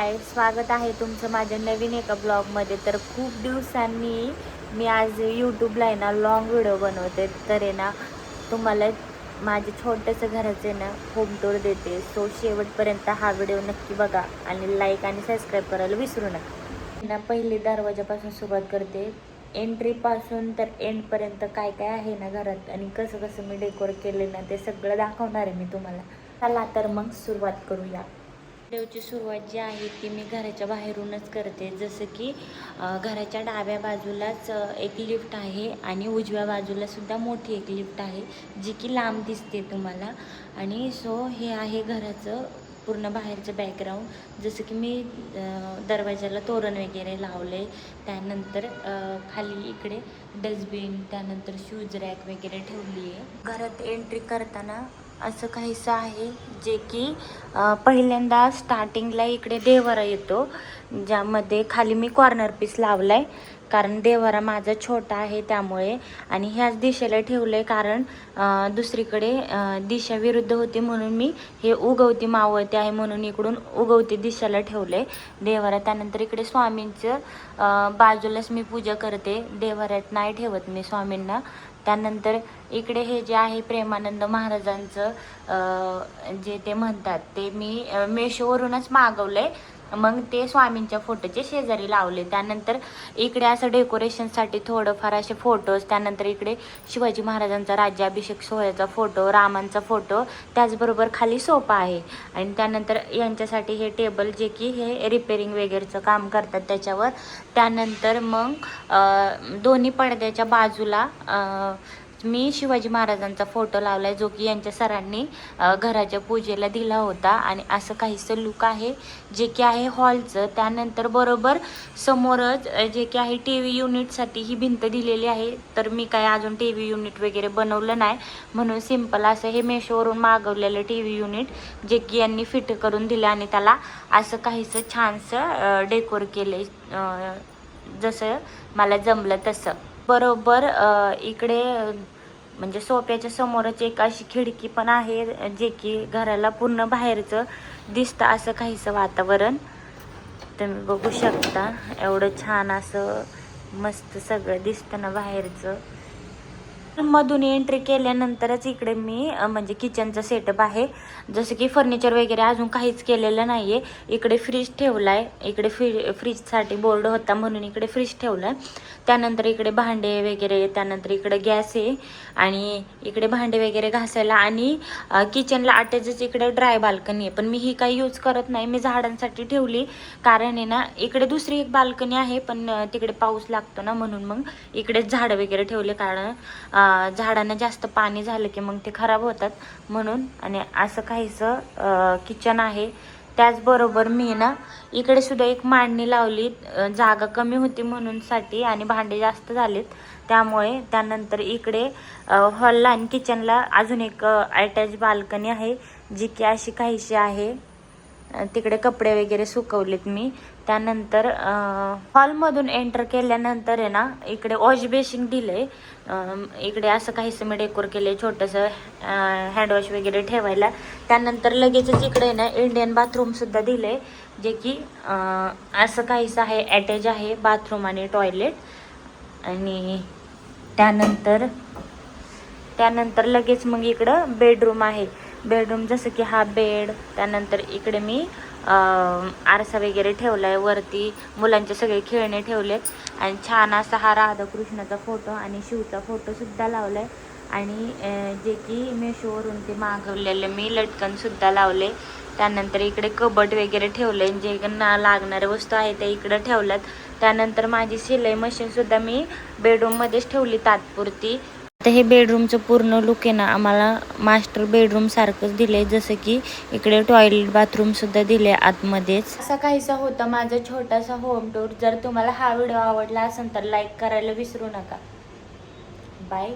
हाय, स्वागत आहे तुमचं माझ्या नवीन एका ब्लॉगमध्ये. तर खूप दिवसांनी मी आज यूट्यूबला आहे ना लॉंग व्हिडिओ बनवते. तर आहे ना तुम्हाला माझे छोटंसं घराचे ना होम टूर देते. सो शेवटपर्यंत हा व्हिडिओ नक्की बघा आणि लाईक आणि सबस्क्राईब करायला विसरू नका. ना पहिली दरवाजापासून सुरुवात करते. एंट्रीपासून तर एंडपर्यंत काय काय आहे ना घरात आणि कसं कसं मी डेकोर केले ना ते सगळं दाखवणार आहे मी तुम्हाला. चला तर मग सुरुवात करूया. व्हिडिओची सुरुवात जी आहे ती मी घराच्या बाहेरूनच करते. जसं की घराच्या डाव्या बाजूलाच एक लिफ्ट आहे आणि उजव्या बाजूला सुद्धा मोठी एक लिफ्ट आहे जी की लांब दिसते तुम्हाला. आणि सो हे आहे घराचं पूर्ण बाहेरचं बॅकग्राऊंड. जसं की मी दरवाजाला तोरण वगैरे लावले. त्यानंतर खाली इकडे डस्टबिन, त्यानंतर शूज रॅक वगैरे ठेवली आहे. घरात एंट्री करताना असं काहीसं आहे जे की पहिल्यांदा स्टार्टिंगला इकडे देवारा येतो, ज्यामध्ये खाली मी कॉर्नर पीस लावला आहे कारण देवारा माझा छोटा आहे त्यामुळे. आणि ह्याच दिशेला ठेवलं आहे कारण दुसरीकडे दिशा विरुद्ध होती म्हणून मी हे उगवती मावळते आहे म्हणून इकडून उगवती दिशेला ठेवलं आहे देवारा. त्यानंतर इकडे स्वामींचं बाजूलाच मी पूजा करते, देवाऱ्यात नाही ठेवत मी स्वामींना. त्यानंतर इकडे हे जे आहे प्रेमानंद महाराजांचं जे ते म्हणतात ते मी मेशोवरूनच मागवलं आहे. मग ते स्वामींच्या फोटोचे शेजारी लावले. त्यानंतर इकडे असं डेकोरेशनसाठी थोडंफार असे फोटोज, त्यानंतर इकडे शिवाजी महाराजांचा राज्याभिषेक सोहळ्याचा फोटो, रामांचा फोटो, त्याचबरोबर खाली सोफा आहे. आणि त्यानंतर यांच्यासाठी हे टेबल जे की हे रिपेरिंग वगैरेचं काम करतात त्याच्यावर. त्यानंतर मग दोन्ही पडद्याच्या बाजूला मी शिवाजी महाराजांचा फोटो लावला आहे जो की यांच्या सरांनी घराच्या पूजेला दिला होता. आणि असं काहीसं लुक आहे जे की आहे हॉलचं. त्यानंतर बरोबर समोरच जे की आहे टी व्ही युनिटसाठी ही भिंत दिलेली आहे. तर मी काय अजून टी व्ही युनिट वगैरे बनवलं नाही म्हणून सिम्पल असं हे मेशोवरून मागवलेलं टी व्ही युनिट जे की यांनी फिट करून दिलं आणि त्याला असं काहीसं छानसं डेकोर केलं जसं मला जमलं तसं. बरोबर इकडे म्हणजे सोफ्याच्या समोरच एक अशी खिडकी पण आहे जे की घराला पूर्ण बाहेरचं दिसतं असं काहीसं वातावरण तुम्ही बघू शकता. एवढं छान असं मस्त सगळं दिसतं ना बाहेरचं. मधून एंट्री केल्यानंतरच इकडे मी म्हणजे किचनचं सेटअप आहे. जसं की फर्निचर वगैरे अजून काहीच केलेलं नाही आहे. इकडे फ्रीज ठेवला आहे, इकडे फ्रीजसाठी बोर्ड होता म्हणून इकडे फ्रीज ठेवला आहे. त्यानंतर इकडे भांडे वगैरे, त्यानंतर इकडे गॅस आहे आणि इकडे भांडे वगैरे घासायला आणि किचनला अटॅचच इकडे ड्राय बाल्कनी आहे. पण मी ही काही यूज करत नाही, मी झाडांसाठी ठेवली कारण आहे ना इकडे दुसरी एक बाल्कनी आहे पण तिकडे पाऊस लागतो ना म्हणून मग इकडेच झाडं वगैरे ठेवले कारण झाडांना जास्त पाणी झालं की मग ते खराब होतात म्हणून. आणि असं काहीसं किचन आहे. त्याचबरोबर मी ना इकडे सुद्धा एक मांडणी लावली, जागा कमी होती म्हणून साठी आणि भांडे जास्त झालेत त्यामुळे. त्यानंतर इकडे हॉलला आणि किचनला अजून एक अटॅच बाल्कनी आहे जी की अशी काहीशी आहे. तिकडे कपडे वगैरे सुकवलेत मी. त्यानंतर हॉलमधून एंटर केल्यानंतर आहे ना इकडे वॉश बेसिन दिले. इकडे असं काहीसं मी डेकोर केले छोटंसं हँडवॉश वगैरे ठेवायला. त्यानंतर लगेचच इकडे ना इंडियन बाथरूमसुद्धा दिले जे की असं काहीसं आहे, अटॅच आहे बाथरूम आणि टॉयलेट. आणि त्यानंतर लगेच मग इकडं बेडरूम आहे. बेडरूम जसं की हा बेड, त्यानंतर इकडे मी आरसा वगैरे ठेवला आहे, वरती मुलांचे सगळे खेळणे ठेवलेत आणि छान असा हा राधाकृष्णाचा फोटो आणि शिवचा फोटोसुद्धा लावला आहे. आणि जे की मेशोवरून ते मागवलेले मी लटकनसुद्धा लावले. त्यानंतर इकडे कबट वगैरे ठेवले, जे लागणाऱ्या वस्तू आहे त्या इकडं ठेवल्यात. त्यानंतर माझी शिलाई मशीनसुद्धा मी बेडरूममध्येच ठेवली तात्पुरती. आता हे बेडरूमचं पूर्ण लुक आहे ना आम्हाला मास्टर बेडरूम सारखंच दिले, जसं की इकडे टॉयलेट बाथरूम सुद्धा दिले आतमध्येच. असा काहीसा होता माझा छोटासा होम टूर. जर तुम्हाला हा व्हिडिओ आवडला असेल तर लाईक करायला विसरू नका. बाय.